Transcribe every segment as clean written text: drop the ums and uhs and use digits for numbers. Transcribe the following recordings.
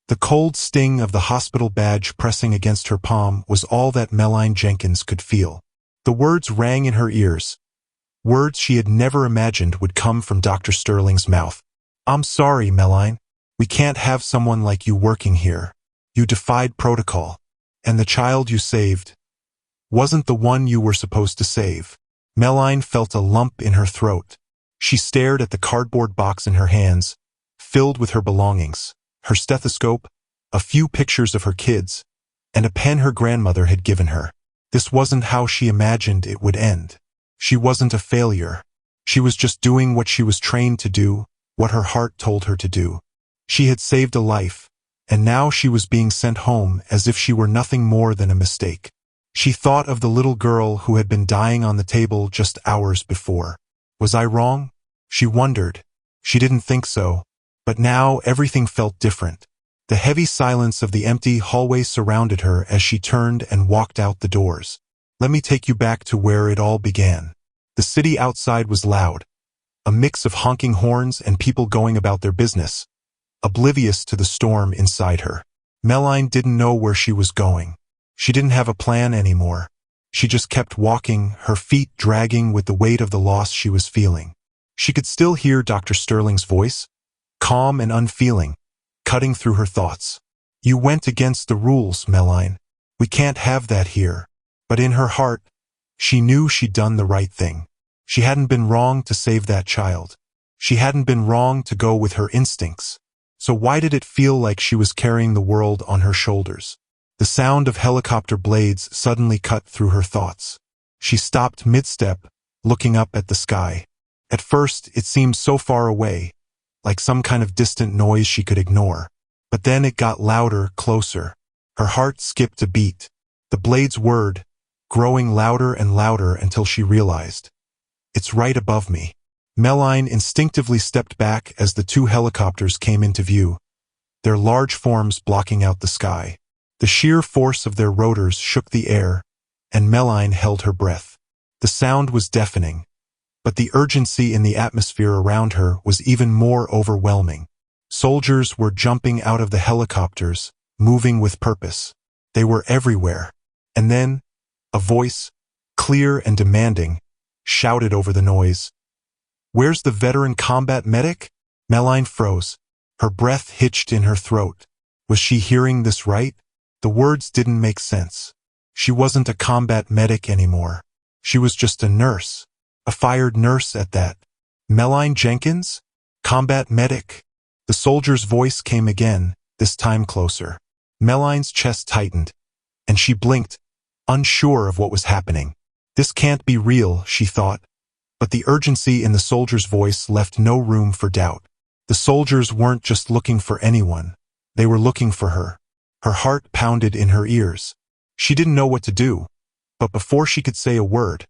The cold sting of the hospital badge pressing against her palm was all that Meline Jenkins could feel. The words rang in her ears, words she had never imagined would come from Dr. Sterling's mouth. "I'm sorry, Meline. We can't have someone like you working here. You defied protocol. And the child you saved wasn't the one you were supposed to save." Meline felt a lump in her throat. She stared at the cardboard box in her hands, filled with her belongings, her stethoscope, a few pictures of her kids, and a pen her grandmother had given her. This wasn't how she imagined it would end. She wasn't a failure. She was just doing what she was trained to do, what her heart told her to do. She had saved a life, and now she was being sent home as if she were nothing more than a mistake. She thought of the little girl who had been dying on the table just hours before. Was I wrong? She wondered. She didn't think so. But now everything felt different. The heavy silence of the empty hallway surrounded her as she turned and walked out the doors. Let me take you back to where it all began. The city outside was loud, a mix of honking horns and people going about their business, oblivious to the storm inside her. Meline didn't know where she was going. She didn't have a plan anymore. She just kept walking, her feet dragging with the weight of the loss she was feeling. She could still hear Dr. Sterling's voice, calm and unfeeling, cutting through her thoughts. "You went against the rules, Meline. We can't have that here." But in her heart, she knew she'd done the right thing. She hadn't been wrong to save that child. She hadn't been wrong to go with her instincts. So why did it feel like she was carrying the world on her shoulders? The sound of helicopter blades suddenly cut through her thoughts. She stopped mid-step, looking up at the sky. At first, it seemed so far away, like some kind of distant noise she could ignore. But then it got louder, closer. Her heart skipped a beat. The blades whirred, growing louder and louder until she realized, "It's right above me." Meline instinctively stepped back as the two helicopters came into view, their large forms blocking out the sky. The sheer force of their rotors shook the air, and Meline held her breath. The sound was deafening, but the urgency in the atmosphere around her was even more overwhelming. Soldiers were jumping out of the helicopters, moving with purpose. They were everywhere. And then, a voice, clear and demanding, shouted over the noise, "Where's the veteran combat medic?" Meline froze. Her breath hitched in her throat. Was she hearing this right? The words didn't make sense. She wasn't a combat medic anymore. She was just a nurse. A fired nurse at that. Meline Jenkins? Combat medic? The soldier's voice came again, this time closer. Meline's chest tightened, and she blinked, unsure of what was happening. This can't be real, she thought. But the urgency in the soldier's voice left no room for doubt. The soldiers weren't just looking for anyone. They were looking for her. Her heart pounded in her ears. She didn't know what to do. But before she could say a word,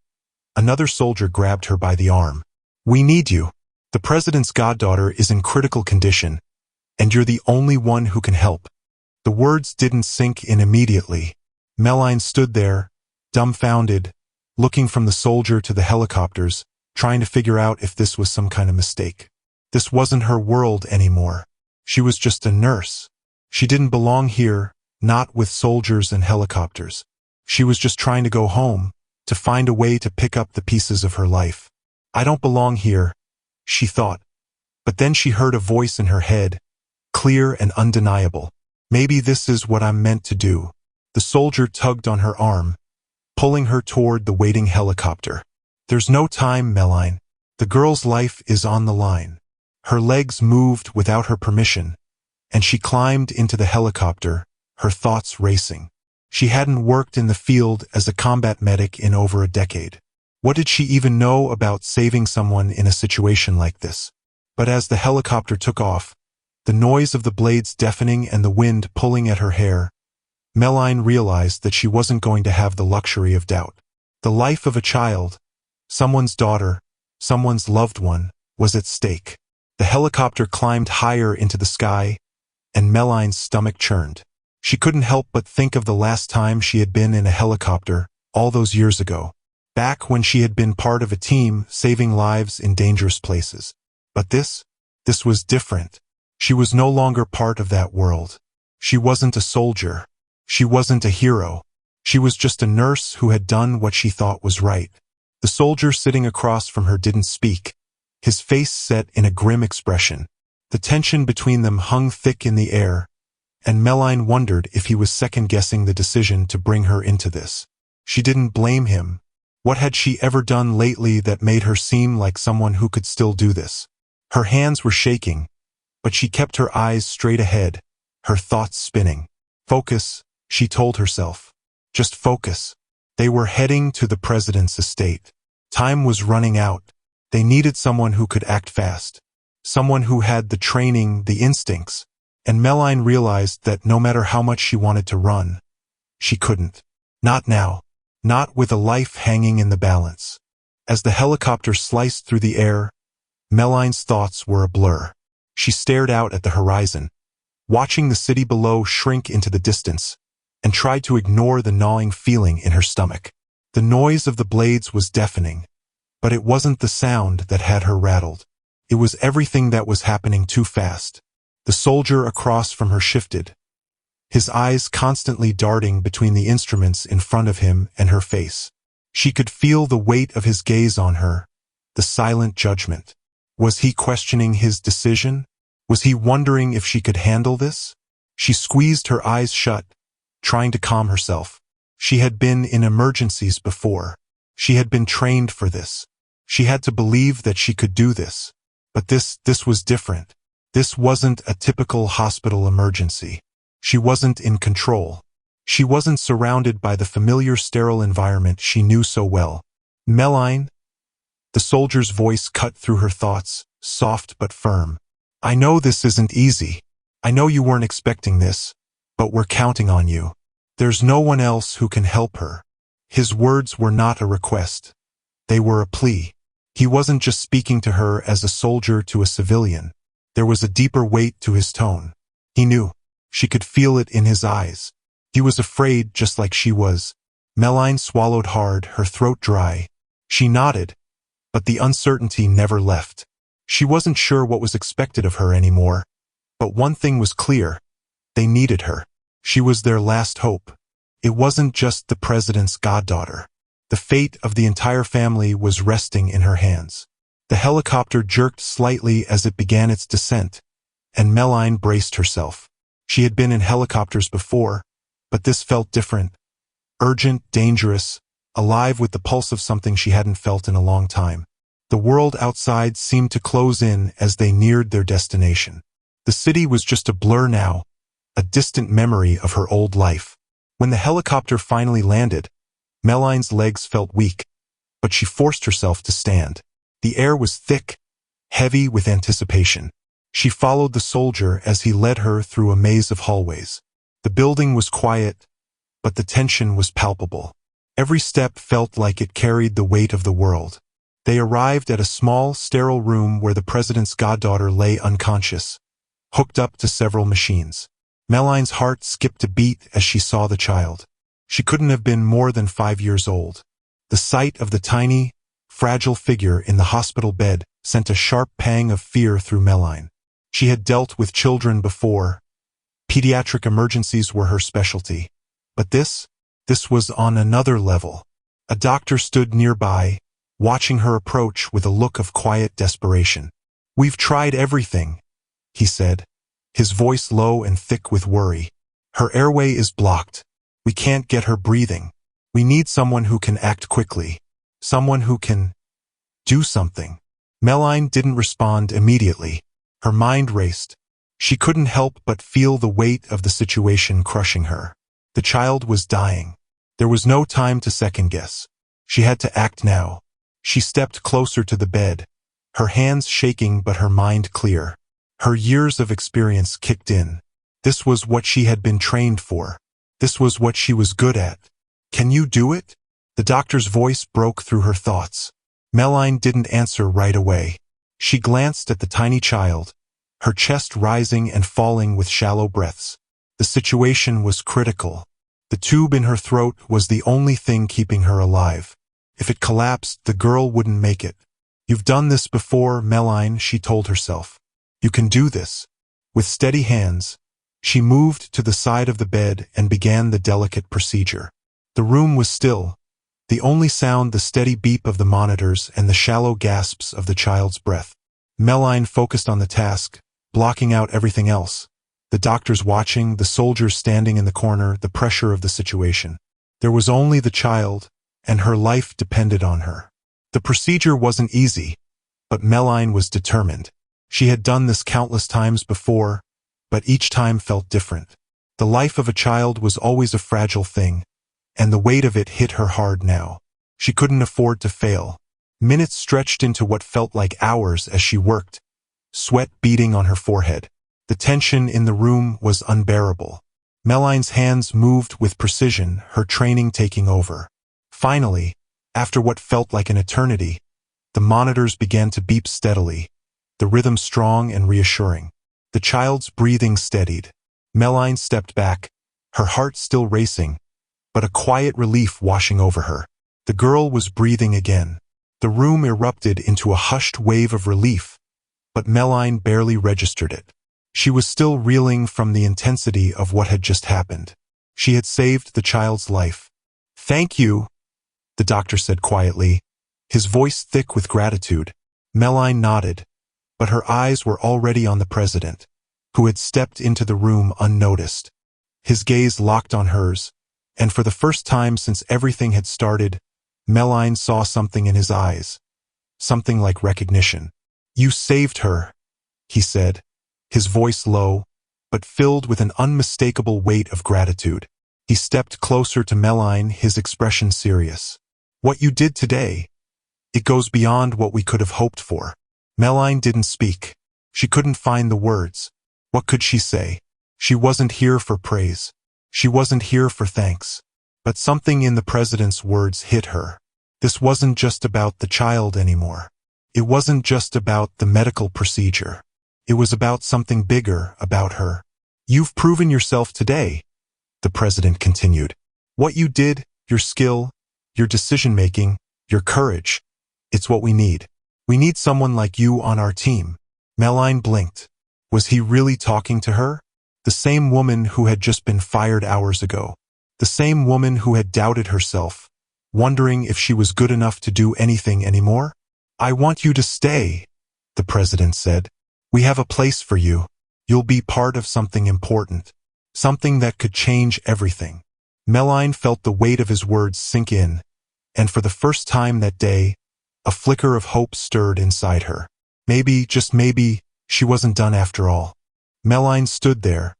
another soldier grabbed her by the arm. "We need you. The president's goddaughter is in critical condition, and you're the only one who can help." The words didn't sink in immediately. Meline stood there, dumbfounded, looking from the soldier to the helicopters, trying to figure out if this was some kind of mistake. This wasn't her world anymore. She was just a nurse. She didn't belong here, not with soldiers and helicopters. She was just trying to go home, to find a way to pick up the pieces of her life. "I don't belong here," she thought. But then she heard a voice in her head, clear and undeniable. "Maybe this is what I'm meant to do." The soldier tugged on her arm, pulling her toward the waiting helicopter. "There's no time, Meline. The girl's life is on the line." Her legs moved without her permission, and she climbed into the helicopter, her thoughts racing. She hadn't worked in the field as a combat medic in over a decade. What did she even know about saving someone in a situation like this? But as the helicopter took off, the noise of the blades deafening and the wind pulling at her hair, Meline realized that she wasn't going to have the luxury of doubt. The life of a child, someone's daughter, someone's loved one, was at stake. The helicopter climbed higher into the sky, and Meline's stomach churned. She couldn't help but think of the last time she had been in a helicopter, all those years ago, back when she had been part of a team saving lives in dangerous places. But this was different. She was no longer part of that world. She wasn't a soldier. She wasn't a hero. She was just a nurse who had done what she thought was right. The soldier sitting across from her didn't speak, his face set in a grim expression. The tension between them hung thick in the air, and Meline wondered if he was second-guessing the decision to bring her into this. She didn't blame him. What had she ever done lately that made her seem like someone who could still do this? Her hands were shaking, but she kept her eyes straight ahead, her thoughts spinning. Focus, she told herself. Just focus. They were heading to the president's estate. Time was running out. They needed someone who could act fast. Someone who had the training, the instincts. And Meline realized that no matter how much she wanted to run, she couldn't. Not now. Not with a life hanging in the balance. As the helicopter sliced through the air, Meline's thoughts were a blur. She stared out at the horizon, watching the city below shrink into the distance, and tried to ignore the gnawing feeling in her stomach. The noise of the blades was deafening, but it wasn't the sound that had her rattled. It was everything that was happening too fast. The soldier across from her shifted, his eyes constantly darting between the instruments in front of him and her face. She could feel the weight of his gaze on her, the silent judgment. Was he questioning his decision? Was he wondering if she could handle this? She squeezed her eyes shut, trying to calm herself. She had been in emergencies before. She had been trained for this. She had to believe that she could do this. But this was different. This wasn't a typical hospital emergency. She wasn't in control. She wasn't surrounded by the familiar sterile environment she knew so well. Meline? The soldier's voice cut through her thoughts, soft but firm. I know this isn't easy. I know you weren't expecting this, but we're counting on you. There's no one else who can help her. His words were not a request. They were a plea. He wasn't just speaking to her as a soldier to a civilian. There was a deeper weight to his tone. He knew. She could feel it in his eyes. He was afraid just like she was. Meline swallowed hard, her throat dry. She nodded, but the uncertainty never left. She wasn't sure what was expected of her anymore. But one thing was clear. They needed her. She was their last hope. It wasn't just the president's goddaughter. The fate of the entire family was resting in her hands. The helicopter jerked slightly as it began its descent, and Meline braced herself. She had been in helicopters before, but this felt different. Urgent, dangerous, alive with the pulse of something she hadn't felt in a long time. The world outside seemed to close in as they neared their destination. The city was just a blur now, a distant memory of her old life. When the helicopter finally landed, Meline's legs felt weak, but she forced herself to stand. The air was thick, heavy with anticipation. She followed the soldier as he led her through a maze of hallways. The building was quiet, but the tension was palpable. Every step felt like it carried the weight of the world. They arrived at a small, sterile room where the president's goddaughter lay unconscious, hooked up to several machines. Meline's heart skipped a beat as she saw the child. She couldn't have been more than 5 years old. The sight of the tiny, fragile figure in the hospital bed sent a sharp pang of fear through Meline. She had dealt with children before. Pediatric emergencies were her specialty. But this was on another level. A doctor stood nearby, watching her approach with a look of quiet desperation. "We've tried everything," he said, his voice low and thick with worry. "Her airway is blocked. We can't get her breathing. We need someone who can act quickly. Someone who can do something." Meline didn't respond immediately. Her mind raced. She couldn't help but feel the weight of the situation crushing her. The child was dying. There was no time to second-guess. She had to act now. She stepped closer to the bed, her hands shaking but her mind clear. Her years of experience kicked in. This was what she had been trained for. This was what she was good at. "Can you do it?" The doctor's voice broke through her thoughts. Meline didn't answer right away. She glanced at the tiny child, her chest rising and falling with shallow breaths. The situation was critical. The tube in her throat was the only thing keeping her alive. If it collapsed, the girl wouldn't make it. "You've done this before, Meline," she told herself. "You can do this." With steady hands, She moved to the side of the bed and began the delicate procedure. The room was still, the only sound the steady beep of the monitors and the shallow gasps of the child's breath. Meline focused on the task, blocking out everything else. The doctors watching, the soldiers standing in the corner, the pressure of the situation. There was only the child, and her life depended on her. The procedure wasn't easy, but Meline was determined. She had done this countless times before, but each time felt different. The life of a child was always a fragile thing, and the weight of it hit her hard now. She couldn't afford to fail. Minutes stretched into what felt like hours as she worked, sweat beading on her forehead. The tension in the room was unbearable. Meline's hands moved with precision, her training taking over. Finally, after what felt like an eternity, the monitors began to beep steadily, the rhythm strong and reassuring. The child's breathing steadied. Meline stepped back, her heart still racing, but a quiet relief washing over her. The girl was breathing again. The room erupted into a hushed wave of relief, but Meline barely registered it. She was still reeling from the intensity of what had just happened. She had saved the child's life. "Thank you," the doctor said quietly, his voice thick with gratitude. Meline nodded, but her eyes were already on the president, who had stepped into the room unnoticed. His gaze locked on hers, and for the first time since everything had started, Meline saw something in his eyes, something like recognition. "You saved her," he said, his voice low, but filled with an unmistakable weight of gratitude. He stepped closer to Meline, his expression serious. "What you did today, it goes beyond what we could have hoped for." Meline didn't speak. She couldn't find the words. What could she say? She wasn't here for praise. She wasn't here for thanks. But something in the president's words hit her. This wasn't just about the child anymore. It wasn't just about the medical procedure. It was about something bigger, about her. "You've proven yourself today," the president continued. "What you did, your skill, your decision-making, your courage, it's what we need. We need someone like you on our team." Meline blinked. Was he really talking to her? The same woman who had just been fired hours ago. The same woman who had doubted herself, wondering if she was good enough to do anything anymore? "I want you to stay," the president said. "We have a place for you. You'll be part of something important, something that could change everything." Meline felt the weight of his words sink in, and for the first time that day, a flicker of hope stirred inside her. Maybe, just maybe, she wasn't done after all. Meline stood there,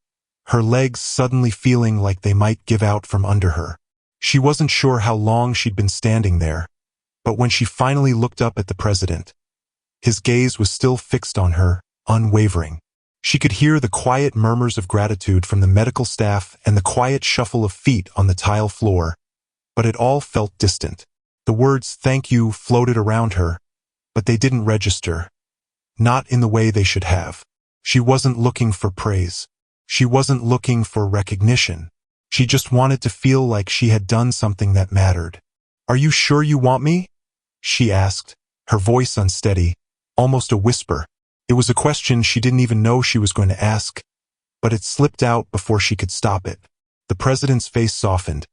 her legs suddenly feeling like they might give out from under her. She wasn't sure how long she'd been standing there, but when she finally looked up at the president, his gaze was still fixed on her, unwavering. She could hear the quiet murmurs of gratitude from the medical staff and the quiet shuffle of feet on the tile floor, but it all felt distant. The words "thank you" floated around her, but they didn't register. Not in the way they should have. She wasn't looking for praise. She wasn't looking for recognition. She just wanted to feel like she had done something that mattered. "Are you sure you want me?" she asked, her voice unsteady, almost a whisper. It was a question she didn't even know she was going to ask, but it slipped out before she could stop it. The president's face softened,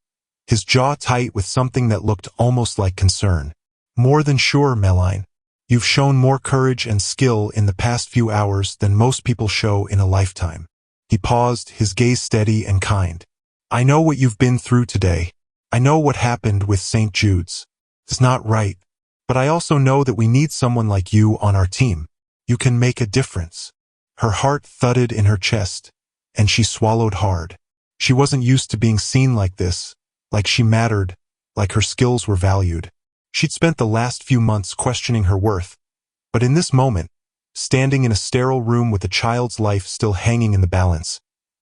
his jaw tight with something that looked almost like concern. "More than sure, Meline. You've shown more courage and skill in the past few hours than most people show in a lifetime." He paused, his gaze steady and kind. "I know what you've been through today. I know what happened with St. Jude's. It's not right, but I also know that we need someone like you on our team. You can make a difference." Her heart thudded in her chest, and she swallowed hard. She wasn't used to being seen like this, like she mattered, like her skills were valued. She'd spent the last few months questioning her worth, but in this moment, standing in a sterile room with a child's life still hanging in the balance,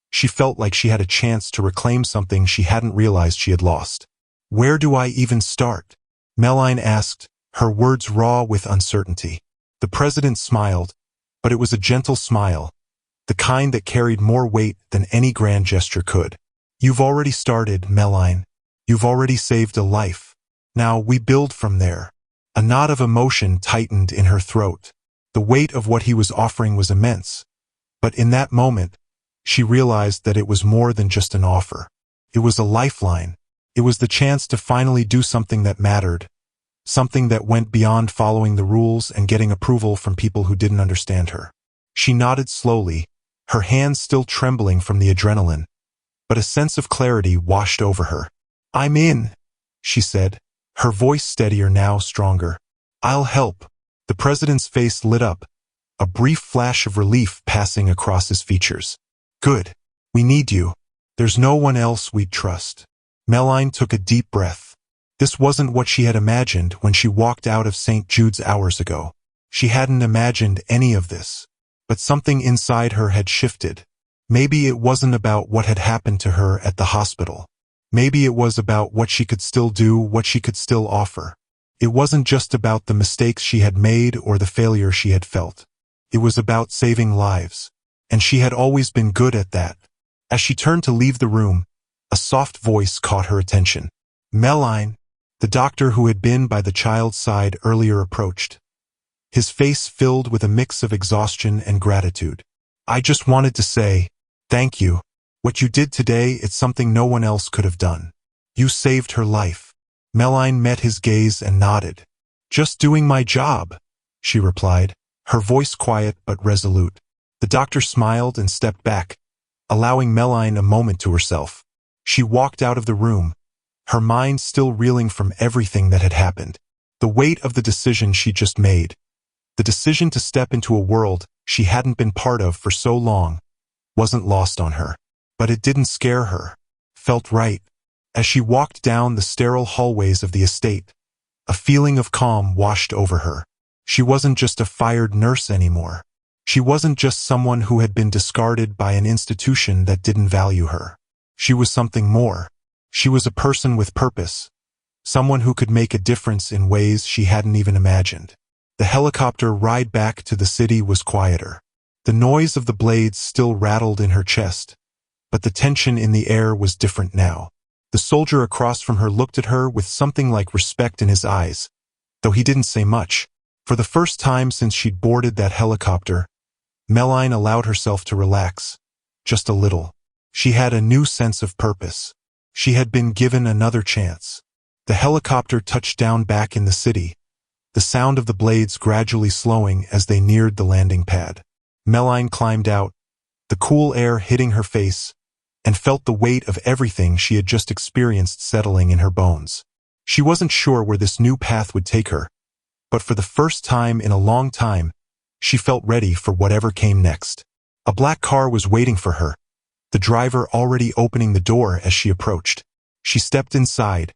she felt like she had a chance to reclaim something she hadn't realized she had lost. "Where do I even start?" Meline asked, her words raw with uncertainty. The president smiled, but it was a gentle smile, the kind that carried more weight than any grand gesture could. "You've already started, Meline. You've already saved a life. Now we build from there." A knot of emotion tightened in her throat. The weight of what he was offering was immense, but in that moment, she realized that it was more than just an offer. It was a lifeline. It was the chance to finally do something that mattered, something that went beyond following the rules and getting approval from people who didn't understand her. She nodded slowly, her hands still trembling from the adrenaline, but a sense of clarity washed over her. "I'm in," she said, her voice steadier now, stronger. "I'll help." The president's face lit up, a brief flash of relief passing across his features. "Good. We need you. There's no one else we'd trust." Meline took a deep breath. This wasn't what she had imagined when she walked out of St. Jude's hours ago. She hadn't imagined any of this. But something inside her had shifted. Maybe it wasn't about what had happened to her at the hospital. Maybe it was about what she could still do, what she could still offer. It wasn't just about the mistakes she had made or the failure she had felt. It was about saving lives. And she had always been good at that. As she turned to leave the room, a soft voice caught her attention. "Meline," the doctor who had been by the child's side earlier approached. His face filled with a mix of exhaustion and gratitude. "I just wanted to say, thank you. What you did today, it's something no one else could have done. You saved her life." Meline met his gaze and nodded. "Just doing my job," she replied, her voice quiet but resolute. The doctor smiled and stepped back, allowing Meline a moment to herself. She walked out of the room, her mind still reeling from everything that had happened. The weight of the decision she just made, the decision to step into a world she hadn't been part of for so long, wasn't lost on her. But it didn't scare her. Felt right. As she walked down the sterile hallways of the estate, a feeling of calm washed over her. She wasn't just a fired nurse anymore. She wasn't just someone who had been discarded by an institution that didn't value her. She was something more. She was a person with purpose, someone who could make a difference in ways she hadn't even imagined. The helicopter ride back to the city was quieter. The noise of the blades still rattled in her chest, but the tension in the air was different now. The soldier across from her looked at her with something like respect in his eyes, though he didn't say much. For the first time since she'd boarded that helicopter, Meline allowed herself to relax, just a little. She had a new sense of purpose. She had been given another chance. The helicopter touched down back in the city, the sound of the blades gradually slowing as they neared the landing pad. Meline climbed out, the cool air hitting her face, and felt the weight of everything she had just experienced settling in her bones. She wasn't sure where this new path would take her, but for the first time in a long time, she felt ready for whatever came next. A black car was waiting for her, the driver already opening the door as she approached. She stepped inside,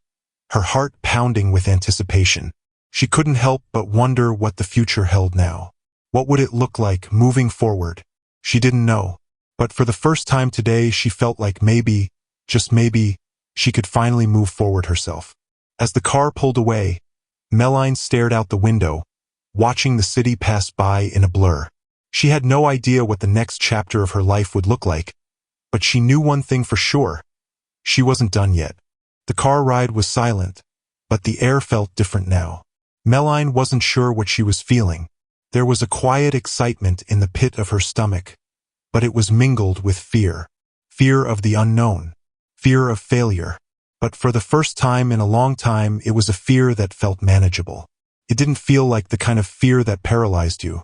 her heart pounding with anticipation. She couldn't help but wonder what the future held now. What would it look like moving forward? She didn't know. But for the first time today, she felt like maybe, just maybe, she could finally move forward herself. As the car pulled away, Meline stared out the window, watching the city pass by in a blur. She had no idea what the next chapter of her life would look like, but she knew one thing for sure. She wasn't done yet. The car ride was silent, but the air felt different now. Meline wasn't sure what she was feeling. There was a quiet excitement in the pit of her stomach, but it was mingled with fear. Fear of the unknown. Fear of failure. But for the first time in a long time, it was a fear that felt manageable. It didn't feel like the kind of fear that paralyzed you.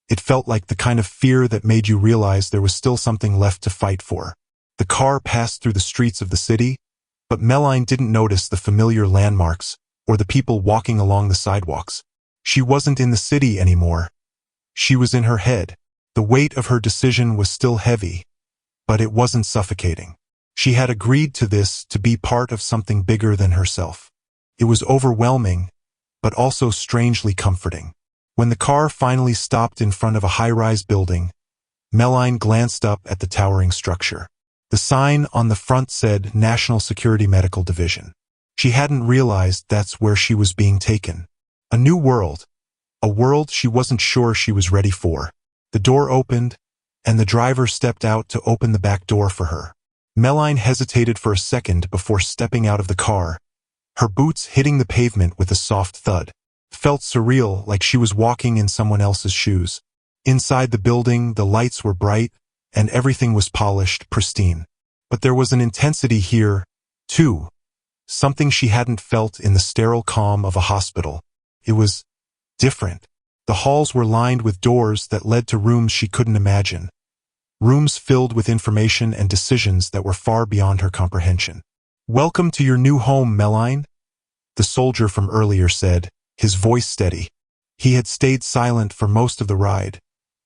It felt like the kind of fear that made you realize there was still something left to fight for. The car passed through the streets of the city, but Meline didn't notice the familiar landmarks or the people walking along the sidewalks. She wasn't in the city anymore. She was in her head. The weight of her decision was still heavy, but it wasn't suffocating. She had agreed to this to be part of something bigger than herself. It was overwhelming, but also strangely comforting. When the car finally stopped in front of a high-rise building, Meline glanced up at the towering structure. The sign on the front said National Security Medical Division. She hadn't realized that's where she was being taken. A new world. A world she wasn't sure she was ready for. The door opened, and the driver stepped out to open the back door for her. Meline hesitated for a second before stepping out of the car, her boots hitting the pavement with a soft thud. Felt surreal, like she was walking in someone else's shoes. Inside the building, the lights were bright, and everything was polished, pristine. But there was an intensity here, too, something she hadn't felt in the sterile calm of a hospital. It was different. The halls were lined with doors that led to rooms she couldn't imagine. Rooms filled with information and decisions that were far beyond her comprehension. "Welcome to your new home, Meline," the soldier from earlier said, his voice steady. He had stayed silent for most of the ride,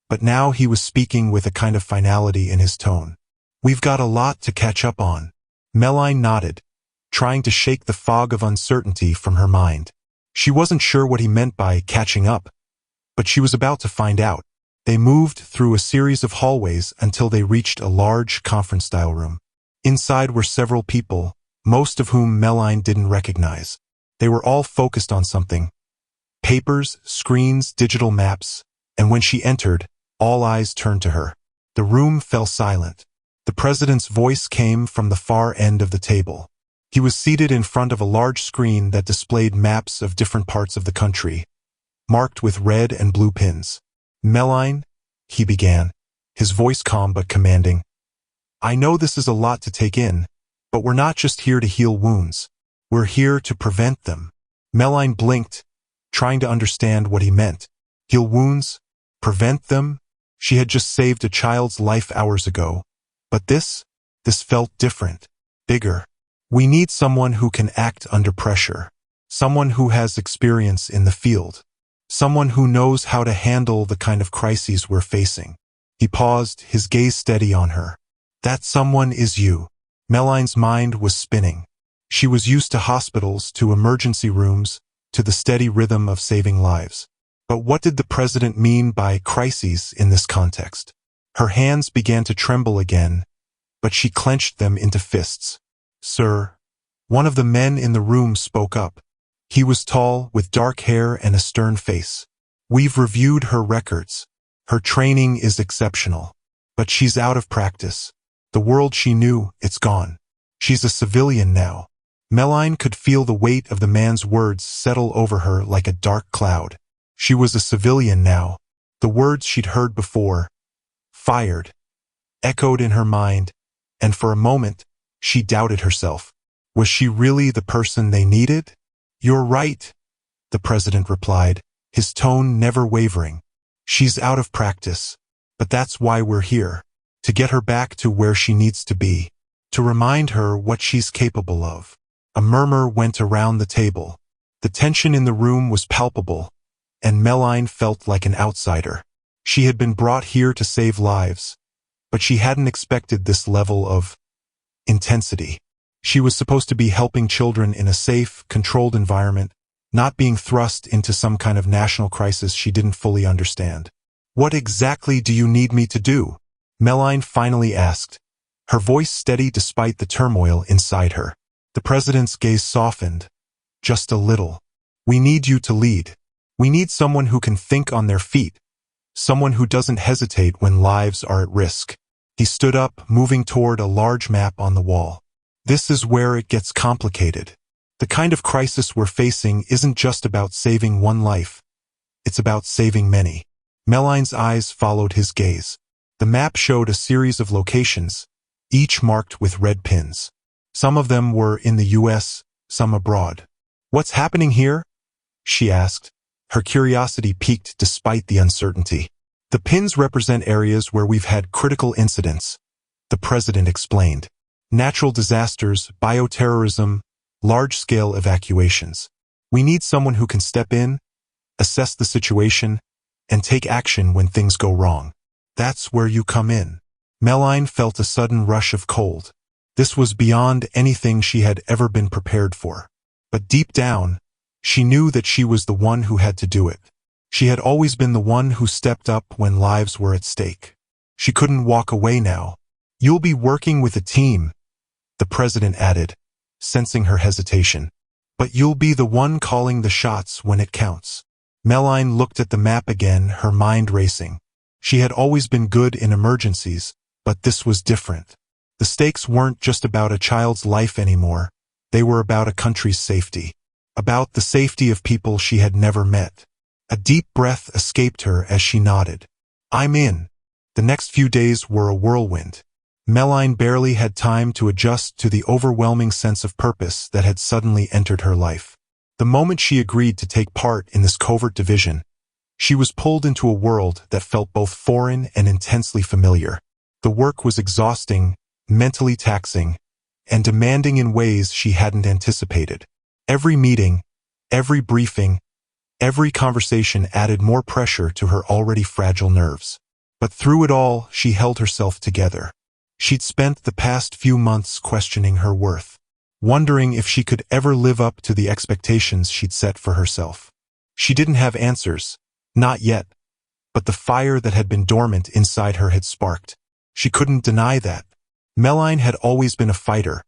but now he was speaking with a kind of finality in his tone. "We've got a lot to catch up on." Meline nodded, trying to shake the fog of uncertainty from her mind. She wasn't sure what he meant by catching up, but she was about to find out. They moved through a series of hallways until they reached a large conference-style room. Inside were several people, most of whom Meline didn't recognize. They were all focused on something. Papers, screens, digital maps, and when she entered, all eyes turned to her. The room fell silent. The president's voice came from the far end of the table. He was seated in front of a large screen that displayed maps of different parts of the country, marked with red and blue pins. "Meline," he began, his voice calm but commanding. "I know this is a lot to take in, but we're not just here to heal wounds. We're here to prevent them." Meline blinked, trying to understand what he meant. Heal wounds? Prevent them? She had just saved a child's life hours ago. But this felt different, bigger. "We need someone who can act under pressure. Someone who has experience in the field. Someone who knows how to handle the kind of crises we're facing." He paused, his gaze steady on her. "That someone is you." Meline's mind was spinning. She was used to hospitals, to emergency rooms, to the steady rhythm of saving lives. But what did the president mean by crises in this context? Her hands began to tremble again, but she clenched them into fists. "Sir," one of the men in the room spoke up. He was tall, with dark hair and a stern face. "We've reviewed her records. Her training is exceptional. But she's out of practice. The world she knew, it's gone. She's a civilian now." Meline could feel the weight of the man's words settle over her like a dark cloud. She was a civilian now. The words she'd heard before, "fired," echoed in her mind, and for a moment, she doubted herself. Was she really the person they needed? "You're right," the president replied, his tone never wavering. "She's out of practice, but that's why we're here. To get her back to where she needs to be. To remind her what she's capable of." A murmur went around the table. The tension in the room was palpable, and Meline felt like an outsider. She had been brought here to save lives, but she hadn't expected this level of intensity. She was supposed to be helping children in a safe, controlled environment, not being thrust into some kind of national crisis she didn't fully understand. "What exactly do you need me to do?" Meline finally asked, her voice steady despite the turmoil inside her. The president's gaze softened, just a little. "We need you to lead. We need someone who can think on their feet, someone who doesn't hesitate when lives are at risk." He stood up, moving toward a large map on the wall. "This is where it gets complicated. The kind of crisis we're facing isn't just about saving one life. It's about saving many." Meline's eyes followed his gaze. The map showed a series of locations, each marked with red pins. Some of them were in the US, some abroad. "What's happening here?" she asked. Her curiosity piqued despite the uncertainty. "The pins represent areas where we've had critical incidents," the president explained. "Natural disasters, bioterrorism, large-scale evacuations. We need someone who can step in, assess the situation, and take action when things go wrong. That's where you come in." Meline felt a sudden rush of cold. This was beyond anything she had ever been prepared for. But deep down, she knew that she was the one who had to do it. She had always been the one who stepped up when lives were at stake. She couldn't walk away now. "You'll be working with a team," the president added, sensing her hesitation. "But you'll be the one calling the shots when it counts." Meline looked at the map again, her mind racing. She had always been good in emergencies, but this was different. The stakes weren't just about a child's life anymore. They were about a country's safety. About the safety of people she had never met. A deep breath escaped her as she nodded. "I'm in." The next few days were a whirlwind. Meline barely had time to adjust to the overwhelming sense of purpose that had suddenly entered her life. The moment she agreed to take part in this covert division, she was pulled into a world that felt both foreign and intensely familiar. The work was exhausting, mentally taxing, and demanding in ways she hadn't anticipated. Every meeting, every briefing, every conversation added more pressure to her already fragile nerves. But through it all, she held herself together. She'd spent the past few months questioning her worth, wondering if she could ever live up to the expectations she'd set for herself. She didn't have answers, not yet, but the fire that had been dormant inside her had sparked. She couldn't deny that. Meline had always been a fighter,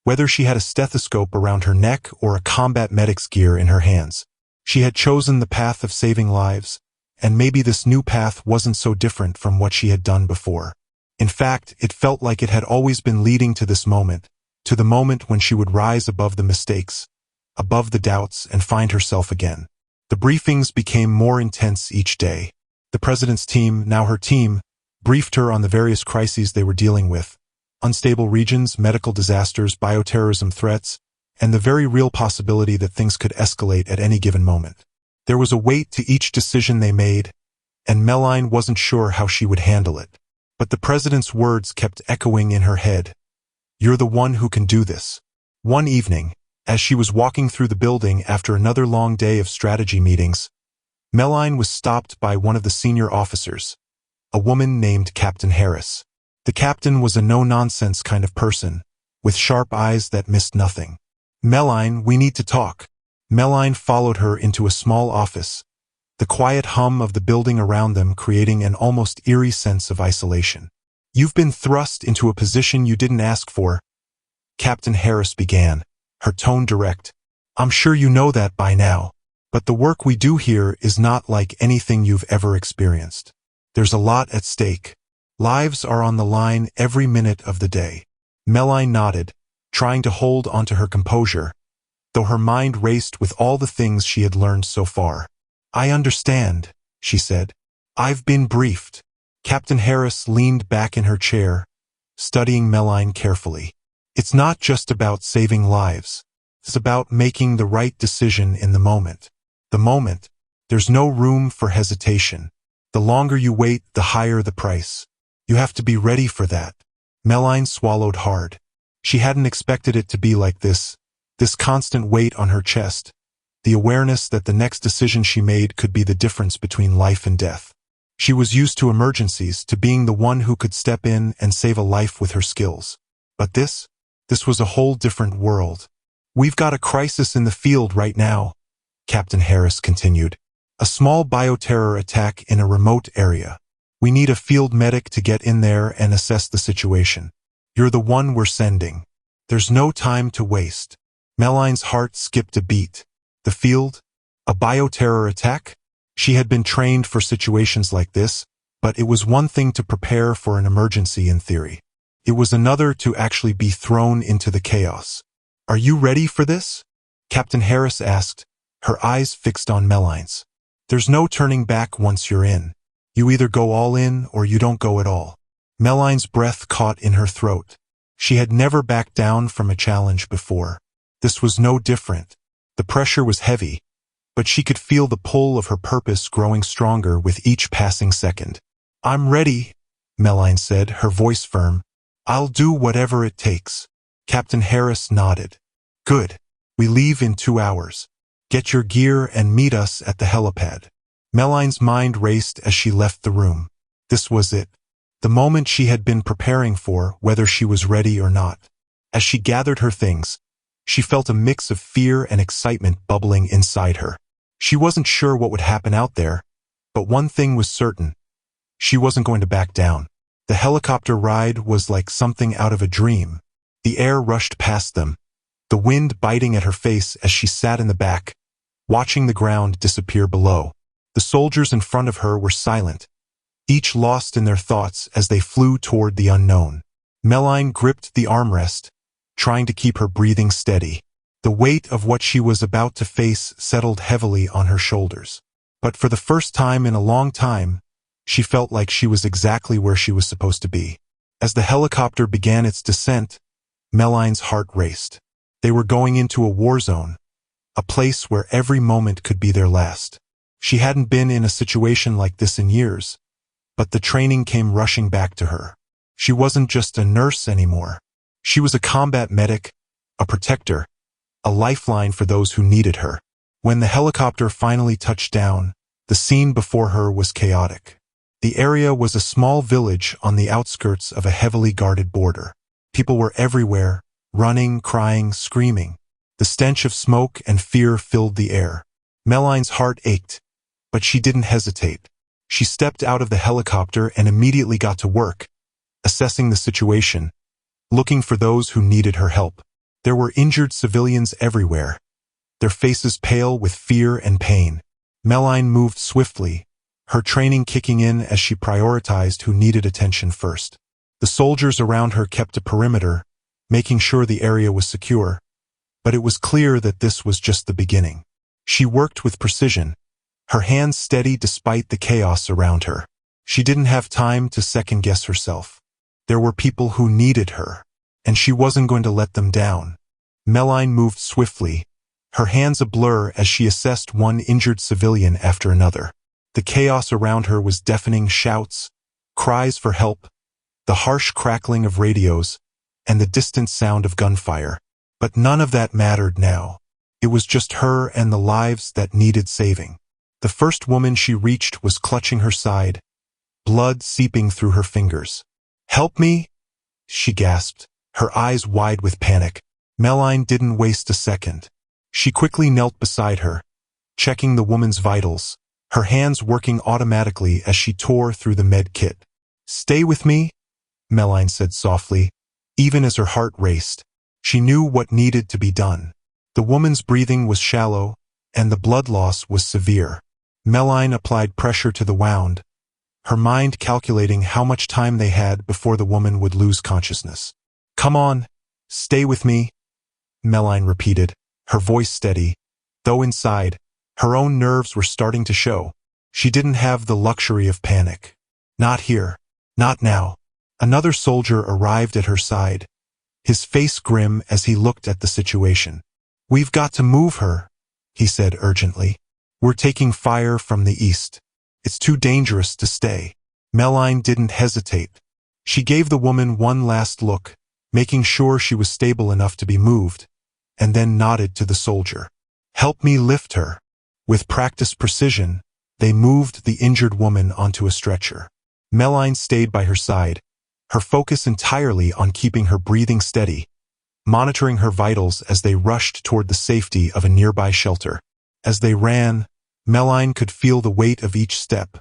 whether she had a stethoscope around her neck or a combat medic's gear in her hands. She had chosen the path of saving lives, and maybe this new path wasn't so different from what she had done before. In fact, it felt like it had always been leading to this moment, to the moment when she would rise above the mistakes, above the doubts, and find herself again. The briefings became more intense each day. The president's team, now her team, briefed her on the various crises they were dealing with: unstable regions, medical disasters, bioterrorism threats, and the very real possibility that things could escalate at any given moment. There was a weight to each decision they made, and Meline wasn't sure how she would handle it. But the president's words kept echoing in her head. "You're the one who can do this." One evening, as she was walking through the building after another long day of strategy meetings, Meline was stopped by one of the senior officers, a woman named Captain Harris. The captain was a no-nonsense kind of person, with sharp eyes that missed nothing. "Meline, we need to talk." Meline followed her into a small office, the quiet hum of the building around them creating an almost eerie sense of isolation. "You've been thrust into a position you didn't ask for," Captain Harris began, her tone direct. "I'm sure you know that by now, but the work we do here is not like anything you've ever experienced. There's a lot at stake. Lives are on the line every minute of the day." Meline nodded, trying to hold onto her composure, though her mind raced with all the things she had learned so far. "I understand," she said. "I've been briefed." Captain Harris leaned back in her chair, studying Meline carefully. "It's not just about saving lives. It's about making the right decision in the moment. The moment. There's no room for hesitation. The longer you wait, the higher the price. You have to be ready for that." Meline swallowed hard. She hadn't expected it to be like this constant weight on her chest, the awareness that the next decision she made could be the difference between life and death. She was used to emergencies, to being the one who could step in and save a life with her skills. But this was a whole different world. "We've got a crisis in the field right now," Captain Harris continued. "A small bioterror attack in a remote area. We need a field medic to get in there and assess the situation. You're the one we're sending. There's no time to waste." Meline's heart skipped a beat. The field? A bioterror attack? She had been trained for situations like this, but it was one thing to prepare for an emergency in theory. It was another to actually be thrown into the chaos. "Are you ready for this?" Captain Harris asked, her eyes fixed on Meline's. "There's no turning back once you're in. You either go all in or you don't go at all." Meline's breath caught in her throat. She had never backed down from a challenge before. This was no different. The pressure was heavy, but she could feel the pull of her purpose growing stronger with each passing second. "I'm ready," Meline said, her voice firm. "I'll do whatever it takes." Captain Harris nodded. "Good. We leave in 2 hours. Get your gear and meet us at the helipad." Meline's mind raced as she left the room. This was it. The moment she had been preparing for, whether she was ready or not. As she gathered her things, she felt a mix of fear and excitement bubbling inside her. She wasn't sure what would happen out there, but one thing was certain. She wasn't going to back down. The helicopter ride was like something out of a dream. The air rushed past them, the wind biting at her face as she sat in the back, watching the ground disappear below. The soldiers in front of her were silent, each lost in their thoughts as they flew toward the unknown. Meline gripped the armrest, trying to keep her breathing steady. The weight of what she was about to face settled heavily on her shoulders. But for the first time in a long time, She felt like she was exactly where she was supposed to be. As the helicopter began its descent, Meline's heart raced. They were going into a war zone, a place where every moment could be their last. She hadn't been in a situation like this in years, but the training came rushing back to her. She wasn't just a nurse anymore. She was a combat medic, a protector, a lifeline for those who needed her. When the helicopter finally touched down, the scene before her was chaotic. The area was a small village on the outskirts of a heavily guarded border. People were everywhere, running, crying, screaming. The stench of smoke and fear filled the air. Meline's heart ached, but she didn't hesitate. She stepped out of the helicopter and immediately got to work, assessing the situation, looking for those who needed her help. There were injured civilians everywhere, their faces pale with fear and pain. Meline moved swiftly, her training kicking in as she prioritized who needed attention first. The soldiers around her kept a perimeter, making sure the area was secure, but it was clear that this was just the beginning. She worked with precision, her hands steady despite the chaos around her. She didn't have time to second-guess herself. There were people who needed her, and she wasn't going to let them down. Meline moved swiftly, her hands a blur as she assessed one injured civilian after another. The chaos around her was deafening: shouts, cries for help, the harsh crackling of radios, and the distant sound of gunfire. But none of that mattered now. It was just her and the lives that needed saving. The first woman she reached was clutching her side, blood seeping through her fingers. "Help me," she gasped, her eyes wide with panic. Meline didn't waste a second. She quickly knelt beside her, checking the woman's vitals, her hands working automatically as she tore through the med kit. "Stay with me," Meline said softly, even as her heart raced. She knew what needed to be done. The woman's breathing was shallow, and the blood loss was severe. Meline applied pressure to the wound, her mind calculating how much time they had before the woman would lose consciousness. "Come on, stay with me," Meline repeated, her voice steady, though inside, her own nerves were starting to show. She didn't have the luxury of panic. Not here. Not now. Another soldier arrived at her side, his face grim as he looked at the situation. "We've got to move her," he said urgently. "We're taking fire from the east. It's too dangerous to stay." Meline didn't hesitate. She gave the woman one last look, making sure she was stable enough to be moved, and then nodded to the soldier. "Help me lift her." With practiced precision, they moved the injured woman onto a stretcher. Meline stayed by her side, her focus entirely on keeping her breathing steady, monitoring her vitals as they rushed toward the safety of a nearby shelter. As they ran, Meline could feel the weight of each step,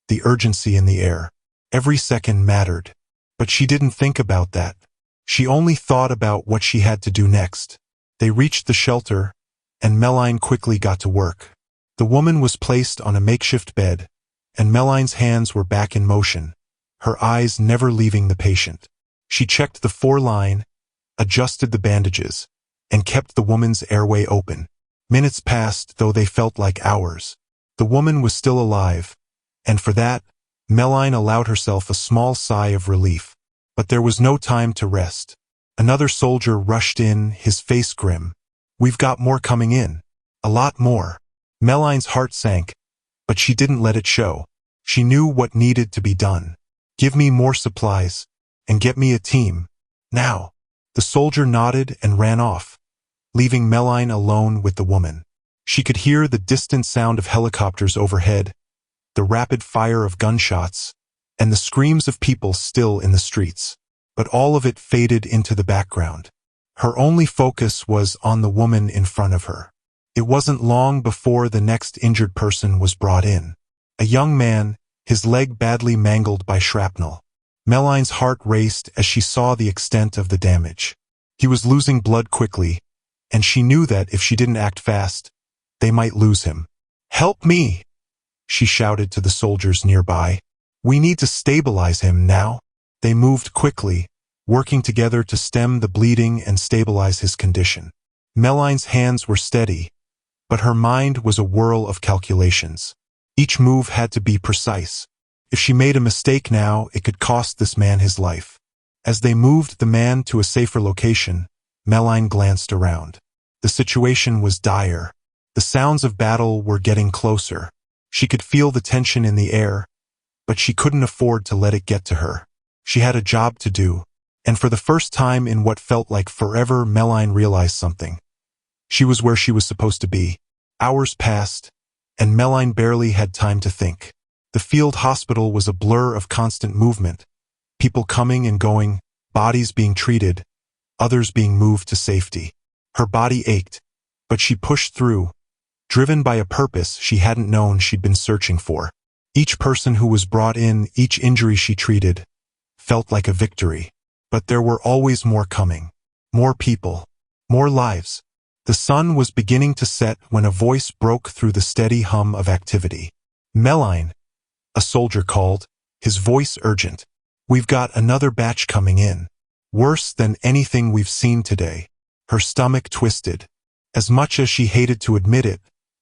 the urgency in the air. Every second mattered, but she didn't think about that. She only thought about what she had to do next. They reached the shelter, and Meline quickly got to work. The woman was placed on a makeshift bed, and Meline's hands were back in motion, her eyes never leaving the patient. She checked the foreline, adjusted the bandages, and kept the woman's airway open. Minutes passed, though they felt like hours. The woman was still alive, and for that, Meline allowed herself a small sigh of relief. But there was no time to rest. Another soldier rushed in, his face grim. "We've got more coming in. A lot more." Meline's heart sank, but she didn't let it show. She knew what needed to be done. "Give me more supplies, and get me a team. Now." The soldier nodded and ran off, leaving Meline alone with the woman. She could hear the distant sound of helicopters overhead, the rapid fire of gunshots, and the screams of people still in the streets. But all of it faded into the background. Her only focus was on the woman in front of her. It wasn't long before the next injured person was brought in. A young man, his leg badly mangled by shrapnel. Meline's heart raced as she saw the extent of the damage. He was losing blood quickly, and she knew that if she didn't act fast, they might lose him. "Help me!" she shouted to the soldiers nearby. "We need to stabilize him now." They moved quickly, working together to stem the bleeding and stabilize his condition. Meline's hands were steady, but her mind was a whirl of calculations. Each move had to be precise. If she made a mistake now, it could cost this man his life. As they moved the man to a safer location, Meline glanced around. The situation was dire. The sounds of battle were getting closer. She could feel the tension in the air, but she couldn't afford to let it get to her. She had a job to do, and for the first time in what felt like forever, Meline realized something. She was where she was supposed to be. Hours passed, and Meline barely had time to think. The field hospital was a blur of constant movement. People coming and going, bodies being treated, others being moved to safety. Her body ached, but she pushed through, driven by a purpose she hadn't known she'd been searching for. Each person who was brought in, each injury she treated, felt like a victory. But there were always more coming. More people. More lives. The sun was beginning to set when a voice broke through the steady hum of activity. "Meline," a soldier called, his voice urgent. "We've got another batch coming in. Worse than anything we've seen today." Her stomach twisted. As much as she hated to admit it,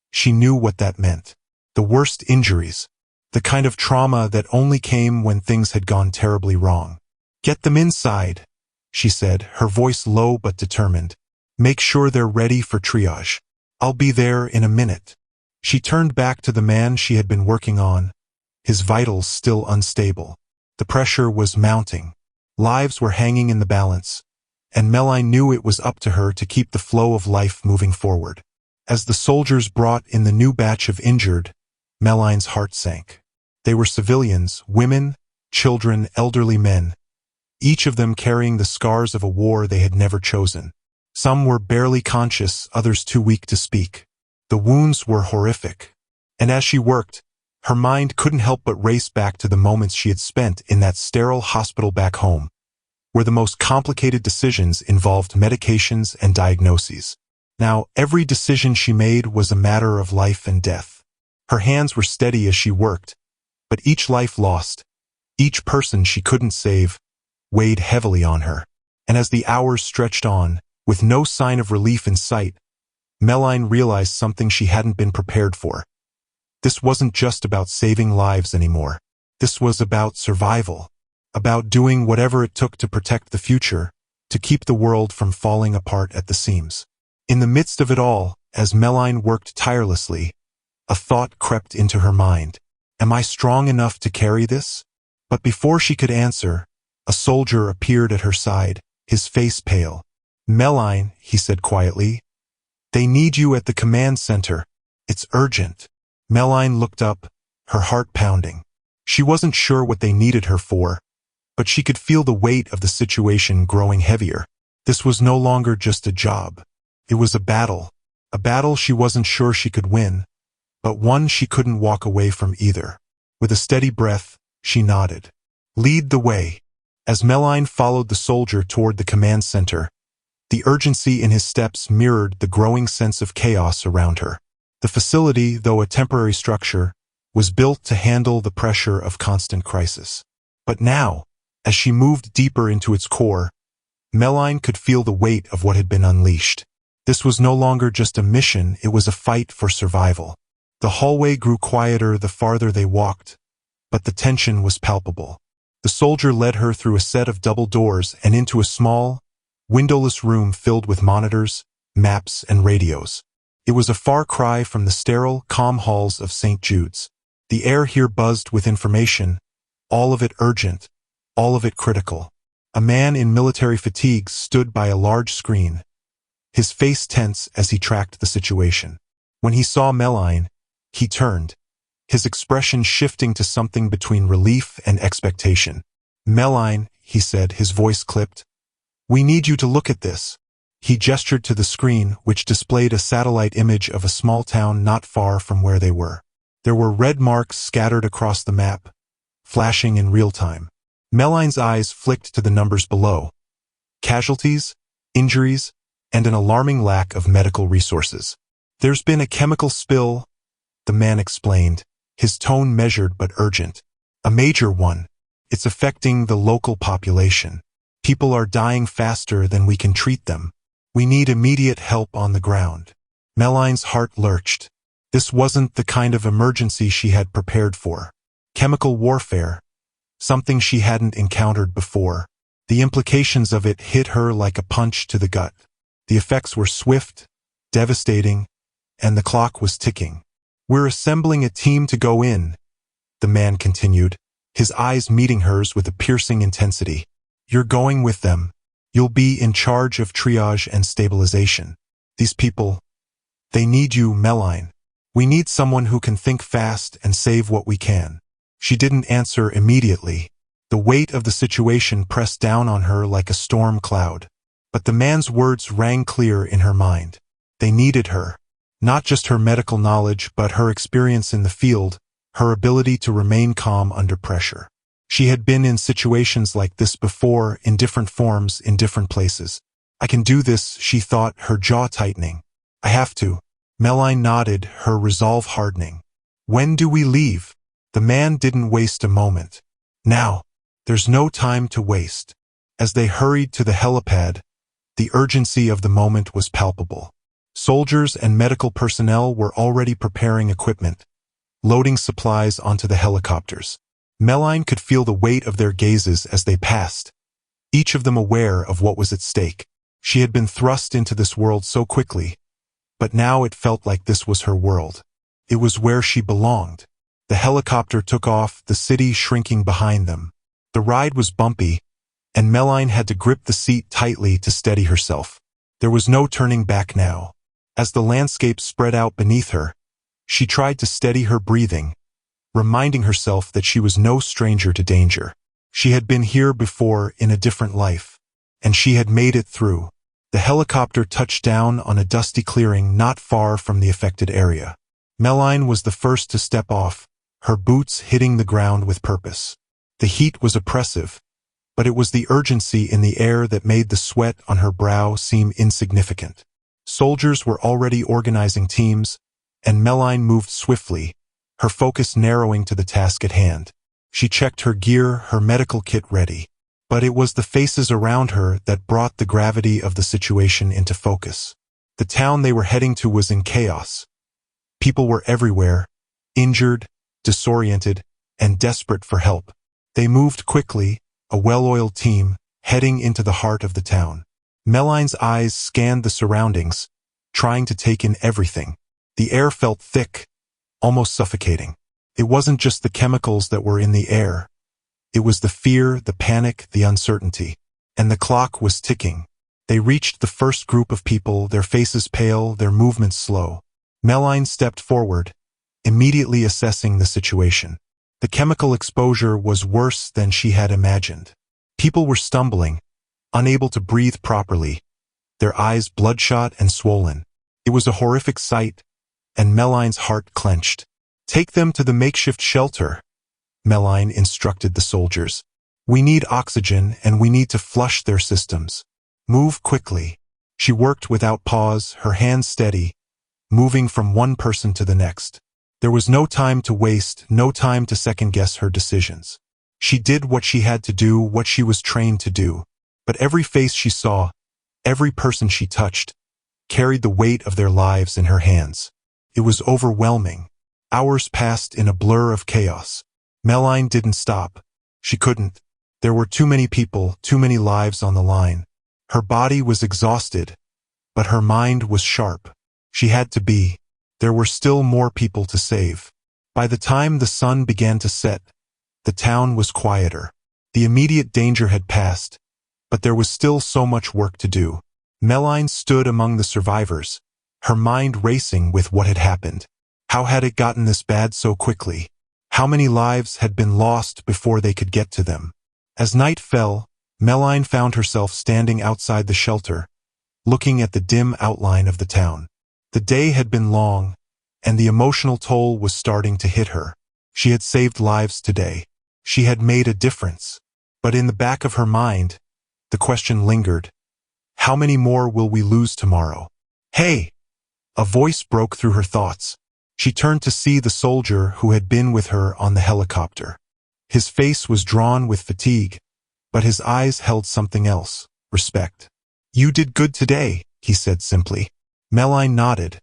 she knew what that meant. The worst injuries. The kind of trauma that only came when things had gone terribly wrong. "Get them inside," she said, her voice low but determined. "Make sure they're ready for triage. I'll be there in a minute." She turned back to the man she had been working on, his vitals still unstable. The pressure was mounting. Lives were hanging in the balance, and Meline knew it was up to her to keep the flow of life moving forward. As the soldiers brought in the new batch of injured, Meline's heart sank. They were civilians, women, children, elderly men, each of them carrying the scars of a war they had never chosen. Some were barely conscious, others too weak to speak. The wounds were horrific, and as she worked, her mind couldn't help but race back to the moments she had spent in that sterile hospital back home, where the most complicated decisions involved medications and diagnoses. Now, every decision she made was a matter of life and death. Her hands were steady as she worked, but each life lost, each person she couldn't save, weighed heavily on her. And as the hours stretched on, with no sign of relief in sight, Meline realized something she hadn't been prepared for. This wasn't just about saving lives anymore. This was about survival, about doing whatever it took to protect the future, to keep the world from falling apart at the seams. In the midst of it all, as Meline worked tirelessly, a thought crept into her mind. Am I strong enough to carry this? But before she could answer, a soldier appeared at her side, his face pale. Meline, he said quietly, they need you at the command center. It's urgent. Meline looked up, her heart pounding. She wasn't sure what they needed her for, but she could feel the weight of the situation growing heavier. This was no longer just a job. It was a battle she wasn't sure she could win, but one she couldn't walk away from either. With a steady breath, she nodded. Lead the way. As Meline followed the soldier toward the command center, the urgency in his steps mirrored the growing sense of chaos around her. The facility, though a temporary structure, was built to handle the pressure of constant crisis. But now, as she moved deeper into its core, Meline could feel the weight of what had been unleashed. This was no longer just a mission, it was a fight for survival. The hallway grew quieter the farther they walked, but the tension was palpable. The soldier led her through a set of double doors and into a small, windowless room filled with monitors, maps, and radios. It was a far cry from the sterile, calm halls of St. Jude's. The air here buzzed with information, all of it urgent, all of it critical. A man in military fatigues stood by a large screen, his face tense as he tracked the situation. When he saw Meline, he turned, his expression shifting to something between relief and expectation. Meline, he said, his voice clipped, we need you to look at this. He gestured to the screen, which displayed a satellite image of a small town not far from where they were. There were red marks scattered across the map, flashing in real time. Meline's eyes flicked to the numbers below. Casualties, injuries, and an alarming lack of medical resources. There's been a chemical spill, the man explained, his tone measured but urgent. A major one. It's affecting the local population. People are dying faster than we can treat them. We need immediate help on the ground. Meline's heart lurched. This wasn't the kind of emergency she had prepared for. Chemical warfare, something she hadn't encountered before. The implications of it hit her like a punch to the gut. The effects were swift, devastating, and the clock was ticking. "We're assembling a team to go in," the man continued, his eyes meeting hers with a piercing intensity. "You're going with them. You'll be in charge of triage and stabilization. These people, they need you, Meline. We need someone who can think fast and save what we can." She didn't answer immediately. The weight of the situation pressed down on her like a storm cloud. But the man's words rang clear in her mind. They needed her. Not just her medical knowledge, but her experience in the field, her ability to remain calm under pressure. She had been in situations like this before, in different forms, in different places. "I can do this," she thought, her jaw tightening. "I have to." Meline nodded, her resolve hardening. "When do we leave?" The man didn't waste a moment. "Now. There's no time to waste." As they hurried to the helipad, the urgency of the moment was palpable. Soldiers and medical personnel were already preparing equipment, loading supplies onto the helicopters. Meline could feel the weight of their gazes as they passed, each of them aware of what was at stake. She had been thrust into this world so quickly, but now it felt like this was her world. It was where she belonged. The helicopter took off, the city shrinking behind them. The ride was bumpy, and Meline had to grip the seat tightly to steady herself. There was no turning back now. As the landscape spread out beneath her, she tried to steady her breathing, reminding herself that she was no stranger to danger. She had been here before in a different life, and she had made it through. The helicopter touched down on a dusty clearing not far from the affected area. Meline was the first to step off, her boots hitting the ground with purpose. The heat was oppressive, but it was the urgency in the air that made the sweat on her brow seem insignificant. Soldiers were already organizing teams, and Meline moved swiftly, her focus narrowing to the task at hand. She checked her gear, her medical kit ready. But it was the faces around her that brought the gravity of the situation into focus. The town they were heading to was in chaos. People were everywhere, injured, disoriented, and desperate for help. They moved quickly, a well-oiled team, heading into the heart of the town. Meline's eyes scanned the surroundings, trying to take in everything. The air felt thick, almost suffocating. It wasn't just the chemicals that were in the air. It was the fear, the panic, the uncertainty. And the clock was ticking. They reached the first group of people, their faces pale, their movements slow. Meline stepped forward, immediately assessing the situation. The chemical exposure was worse than she had imagined. People were stumbling, unable to breathe properly, their eyes bloodshot and swollen. It was a horrific sight, and Meline's heart clenched. "Take them to the makeshift shelter," Meline instructed the soldiers. "We need oxygen, and we need to flush their systems. Move quickly." She worked without pause, her hands steady, moving from one person to the next. There was no time to waste, no time to second-guess her decisions. She did what she had to do, what she was trained to do. But every face she saw, every person she touched, carried the weight of their lives in her hands. It was overwhelming. Hours passed in a blur of chaos. Meline didn't stop. She couldn't. There were too many people, too many lives on the line. Her body was exhausted, but her mind was sharp. She had to be. There were still more people to save. By the time the sun began to set, the town was quieter. The immediate danger had passed, but there was still so much work to do. Meline stood among the survivors, her mind racing with what had happened. How had it gotten this bad so quickly? How many lives had been lost before they could get to them? As night fell, Meline found herself standing outside the shelter, looking at the dim outline of the town. The day had been long, and the emotional toll was starting to hit her. She had saved lives today. She had made a difference. But in the back of her mind, the question lingered. How many more will we lose tomorrow? "Hey!" A voice broke through her thoughts. She turned to see the soldier who had been with her on the helicopter. His face was drawn with fatigue, but his eyes held something else, respect. "You did good today," he said simply. Meline nodded,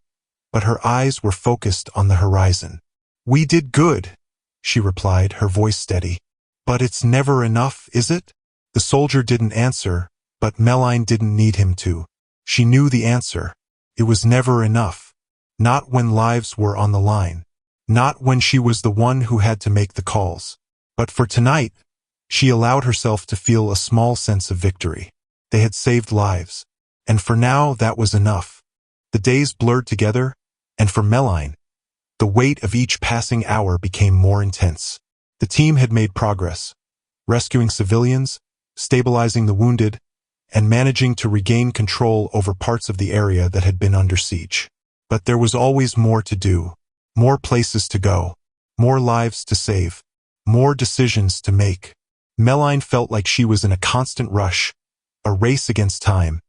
but her eyes were focused on the horizon. "We did good," she replied, her voice steady. But it's never enough, is it? The soldier didn't answer, but Meline didn't need him to. She knew the answer. It was never enough. Not when lives were on the line. Not when she was the one who had to make the calls. But for tonight, she allowed herself to feel a small sense of victory. They had saved lives. And for now, that was enough. The days blurred together, and for Meline, the weight of each passing hour became more intense. The team had made progress, rescuing civilians, stabilizing the wounded, and managing to regain control over parts of the area that had been under siege. But there was always more to do, more places to go, more lives to save, more decisions to make. Meline felt like she was in a constant rush, a race against time,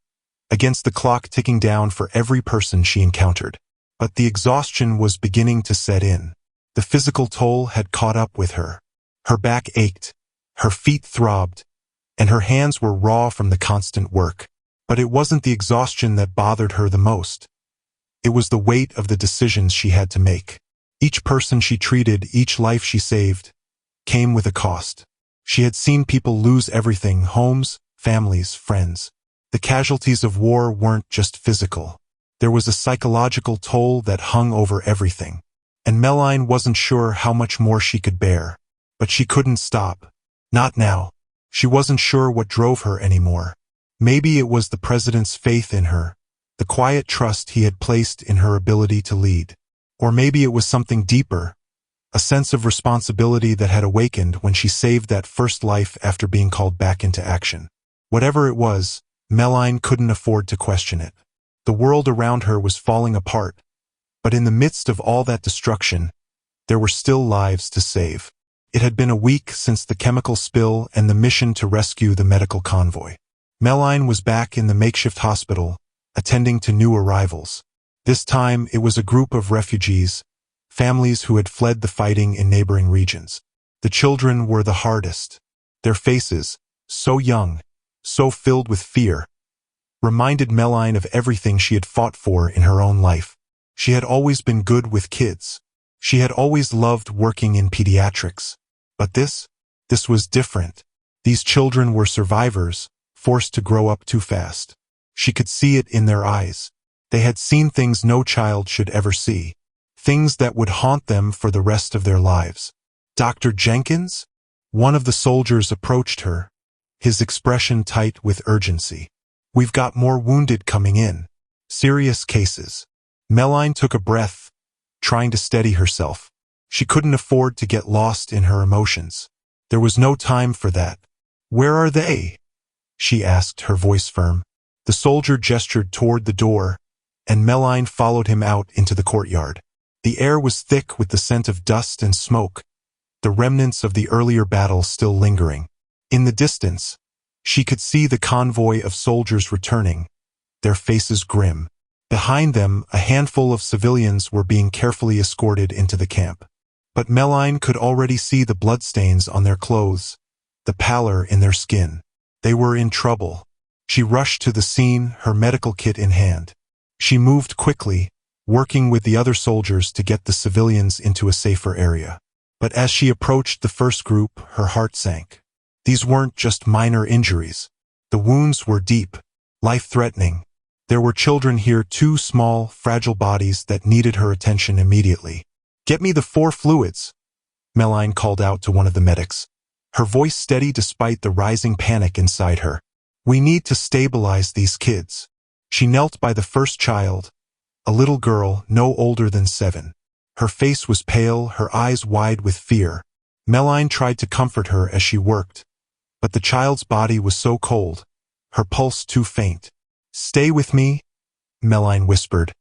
against the clock ticking down for every person she encountered. But the exhaustion was beginning to set in. The physical toll had caught up with her. Her back ached, her feet throbbed, and her hands were raw from the constant work. But it wasn't the exhaustion that bothered her the most. It was the weight of the decisions she had to make. Each person she treated, each life she saved, came with a cost. She had seen people lose everything: homes, families, friends. The casualties of war weren't just physical. There was a psychological toll that hung over everything. And Meline wasn't sure how much more she could bear. But she couldn't stop. Not now. She wasn't sure what drove her anymore. Maybe it was the president's faith in her, the quiet trust he had placed in her ability to lead. Or maybe it was something deeper, a sense of responsibility that had awakened when she saved that first life after being called back into action. Whatever it was, Meline couldn't afford to question it. The world around her was falling apart, but in the midst of all that destruction, there were still lives to save. It had been a week since the chemical spill and the mission to rescue the medical convoy. Meline was back in the makeshift hospital, attending to new arrivals. This time, it was a group of refugees, families who had fled the fighting in neighboring regions. The children were the hardest. Their faces, so young, so filled with fear, reminded Meline of everything she had fought for in her own life. She had always been good with kids. She had always loved working in pediatrics. But this was different. These children were survivors, forced to grow up too fast. She could see it in their eyes. They had seen things no child should ever see. Things that would haunt them for the rest of their lives. Dr. Jenkins? One of the soldiers approached her, his expression tight with urgency. We've got more wounded coming in. Serious cases. Meline took a breath, trying to steady herself. She couldn't afford to get lost in her emotions. There was no time for that. Where are they? She asked, her voice firm. The soldier gestured toward the door, and Meline followed him out into the courtyard. The air was thick with the scent of dust and smoke, the remnants of the earlier battle still lingering. In the distance, she could see the convoy of soldiers returning, their faces grim. Behind them, a handful of civilians were being carefully escorted into the camp. But Meline could already see the bloodstains on their clothes, the pallor in their skin. They were in trouble. She rushed to the scene, her medical kit in hand. She moved quickly, working with the other soldiers to get the civilians into a safer area. But as she approached the first group, her heart sank. These weren't just minor injuries. The wounds were deep, life-threatening. There were children here, too, small, fragile bodies that needed her attention immediately. Get me the 4 fluids, Meline called out to one of the medics, her voice steady despite the rising panic inside her. We need to stabilize these kids. She knelt by the first child, a little girl no older than 7. Her face was pale, her eyes wide with fear. Meline tried to comfort her as she worked, but the child's body was so cold, her pulse too faint. Stay with me, Meline whispered,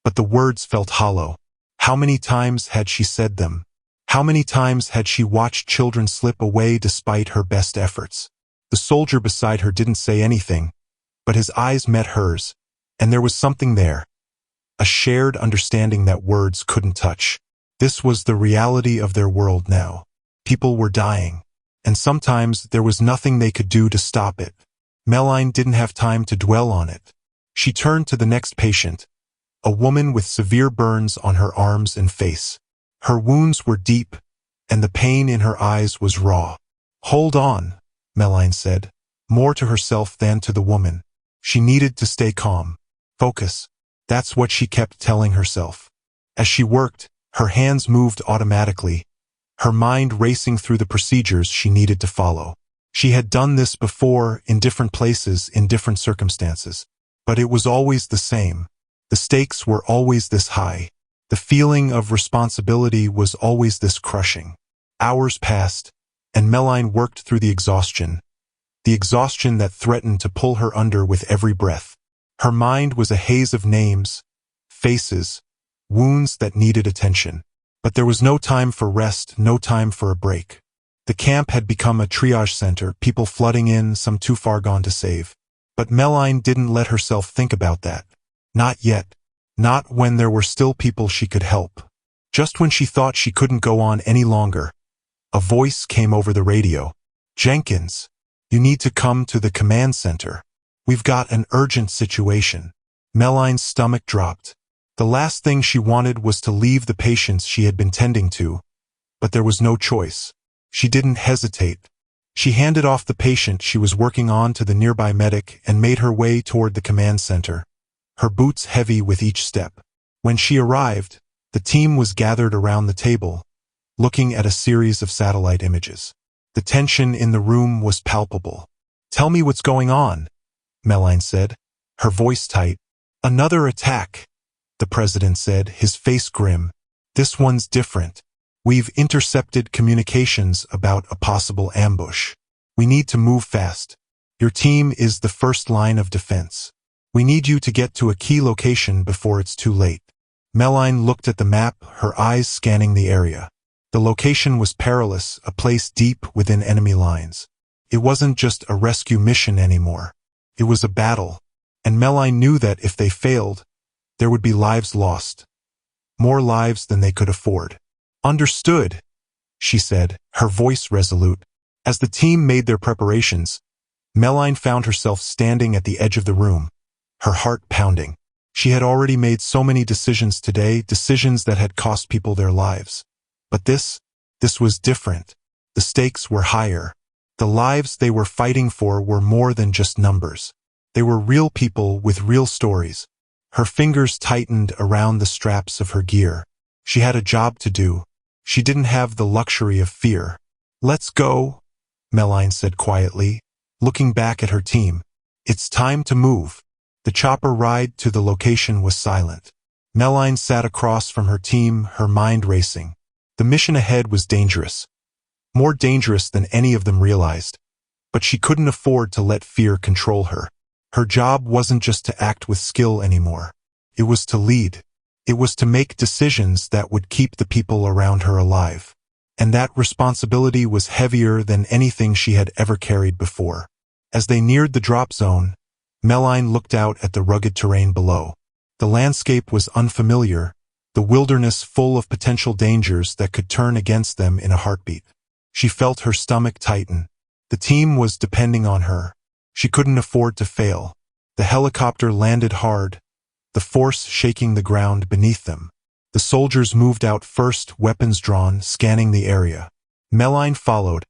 but the words felt hollow. How many times had she said them? How many times had she watched children slip away despite her best efforts? The soldier beside her didn't say anything, but his eyes met hers, and there was something there. A shared understanding that words couldn't touch. This was the reality of their world now. People were dying, and sometimes there was nothing they could do to stop it. Meline didn't have time to dwell on it. She turned to the next patient, a woman with severe burns on her arms and face. Her wounds were deep, and the pain in her eyes was raw. "Hold on," Meline said, more to herself than to the woman. She needed to stay calm. Focus. That's what she kept telling herself. As she worked, her hands moved automatically, her mind racing through the procedures she needed to follow. She had done this before, in different places, in different circumstances. But it was always the same. The stakes were always this high. The feeling of responsibility was always this crushing. Hours passed, and Meline worked through the exhaustion that threatened to pull her under with every breath. Her mind was a haze of names, faces, wounds that needed attention. But there was no time for rest, no time for a break. The camp had become a triage center, people flooding in, some too far gone to save. But Meline didn't let herself think about that. Not yet. Not when there were still people she could help. Just when she thought she couldn't go on any longer, a voice came over the radio. "Jenkins, you need to come to the command center. We've got an urgent situation." Meline's stomach dropped. The last thing she wanted was to leave the patients she had been tending to, but there was no choice. She didn't hesitate. She handed off the patient she was working on to the nearby medic and made her way toward the command center, her boots heavy with each step. When she arrived, the team was gathered around the table, looking at a series of satellite images. The tension in the room was palpable. "Tell me what's going on," Meline said, her voice tight. "Another attack," the president said, his face grim. "This one's different. We've intercepted communications about a possible ambush. We need to move fast. Your team is the first line of defense. We need you to get to a key location before it's too late." Meline looked at the map, her eyes scanning the area. The location was perilous, a place deep within enemy lines. It wasn't just a rescue mission anymore. It was a battle, and Meline knew that if they failed, there would be lives lost. More lives than they could afford. "Understood," she said, her voice resolute. As the team made their preparations, Meline found herself standing at the edge of the room, her heart pounding. She had already made so many decisions today, decisions that had cost people their lives. But this was different. The stakes were higher. The lives they were fighting for were more than just numbers. They were real people with real stories. Her fingers tightened around the straps of her gear. She had a job to do. She didn't have the luxury of fear. "Let's go," Meline said quietly, looking back at her team. "It's time to move." The chopper ride to the location was silent. Meline sat across from her team, her mind racing. The mission ahead was dangerous. More dangerous than any of them realized. But she couldn't afford to let fear control her. Her job wasn't just to act with skill anymore. It was to lead. It was to make decisions that would keep the people around her alive. And that responsibility was heavier than anything she had ever carried before. As they neared the drop zone, Meline looked out at the rugged terrain below. The landscape was unfamiliar, the wilderness full of potential dangers that could turn against them in a heartbeat. She felt her stomach tighten. The team was depending on her. She couldn't afford to fail. The helicopter landed hard, the force shaking the ground beneath them. The soldiers moved out first, weapons drawn, scanning the area. Meline followed,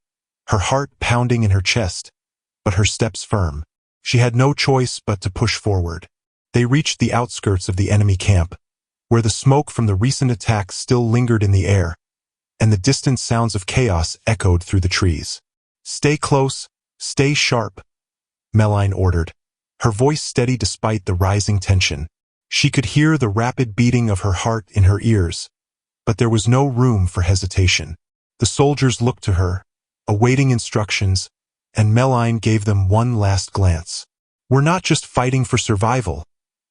her heart pounding in her chest, but her steps firm. She had no choice but to push forward. They reached the outskirts of the enemy camp, where the smoke from the recent attacks still lingered in the air, and the distant sounds of chaos echoed through the trees. "Stay close, stay sharp," Meline ordered, her voice steady despite the rising tension. She could hear the rapid beating of her heart in her ears, but there was no room for hesitation. The soldiers looked to her, awaiting instructions, and Meline gave them one last glance. "We're not just fighting for survival,"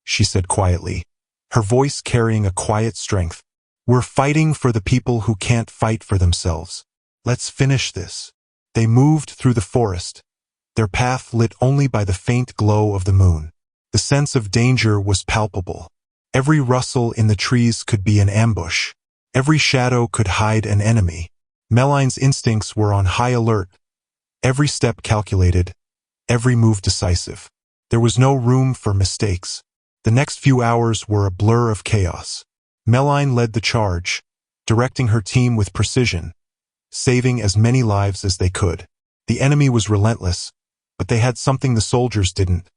she said quietly, her voice carrying a quiet strength. "We're fighting for the people who can't fight for themselves. Let's finish this." They moved through the forest, their path lit only by the faint glow of the moon. The sense of danger was palpable. Every rustle in the trees could be an ambush. Every shadow could hide an enemy. Meline's instincts were on high alert, every step calculated, every move decisive. There was no room for mistakes. The next few hours were a blur of chaos. Meline led the charge, directing her team with precision, saving as many lives as they could. The enemy was relentless, but they had something the soldiers didn't.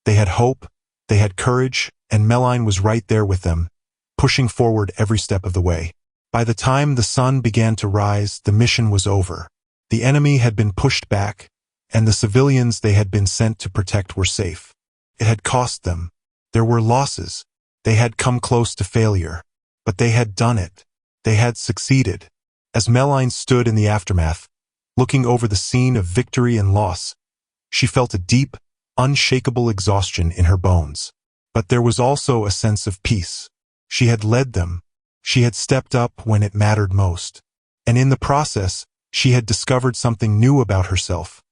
They had hope, they had courage, and Meline was right there with them, pushing forward every step of the way. By the time the sun began to rise, the mission was over. The enemy had been pushed back, and the civilians they had been sent to protect were safe. It had cost them. There were losses. They had come close to failure. But they had done it. They had succeeded. As Meline stood in the aftermath, looking over the scene of victory and loss, she felt a deep, unshakable exhaustion in her bones. But there was also a sense of peace. She had led them. She had stepped up when it mattered most. And in the process, she had discovered something new about herself.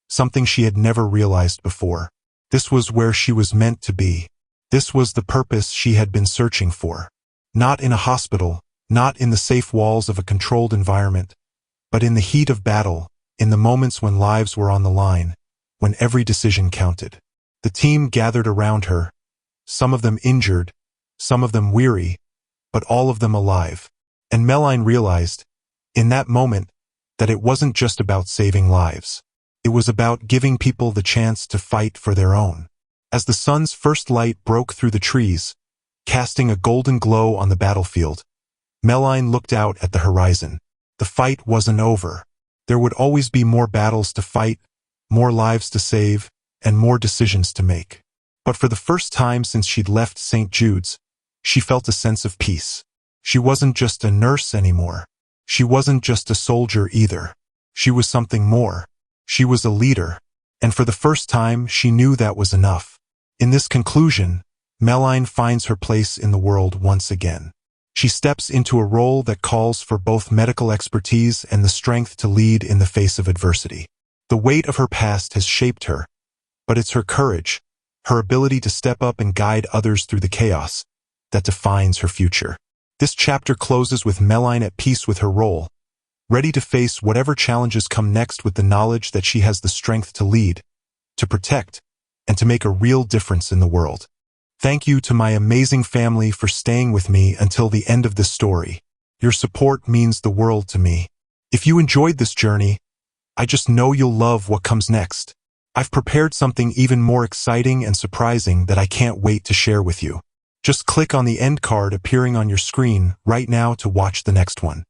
Something she had never realized before. This was where she was meant to be. This was the purpose she had been searching for. Not in a hospital, not in the safe walls of a controlled environment, but in the heat of battle, in the moments when lives were on the line, when every decision counted. The team gathered around her, some of them injured, some of them weary, but all of them alive. And Meline realized, in that moment, that it wasn't just about saving lives. It was about giving people the chance to fight for their own. As the sun's first light broke through the trees, casting a golden glow on the battlefield, Meline looked out at the horizon. The fight wasn't over. There would always be more battles to fight, more lives to save, and more decisions to make. But for the first time since she'd left St. Jude's, she felt a sense of peace. She wasn't just a nurse anymore. She wasn't just a soldier either. She was something more. She was a leader. And for the first time, she knew that was enough. In this conclusion, Meline finds her place in the world once again. She steps into a role that calls for both medical expertise and the strength to lead in the face of adversity. The weight of her past has shaped her, but it's her courage, her ability to step up and guide others through the chaos, that defines her future. This chapter closes with Meline at peace with her role, ready to face whatever challenges come next with the knowledge that she has the strength to lead, to protect, and to make a real difference in the world. Thank you to my amazing family for staying with me until the end of this story. Your support means the world to me. If you enjoyed this journey, I just know you'll love what comes next. I've prepared something even more exciting and surprising that I can't wait to share with you. Just click on the end card appearing on your screen right now to watch the next one.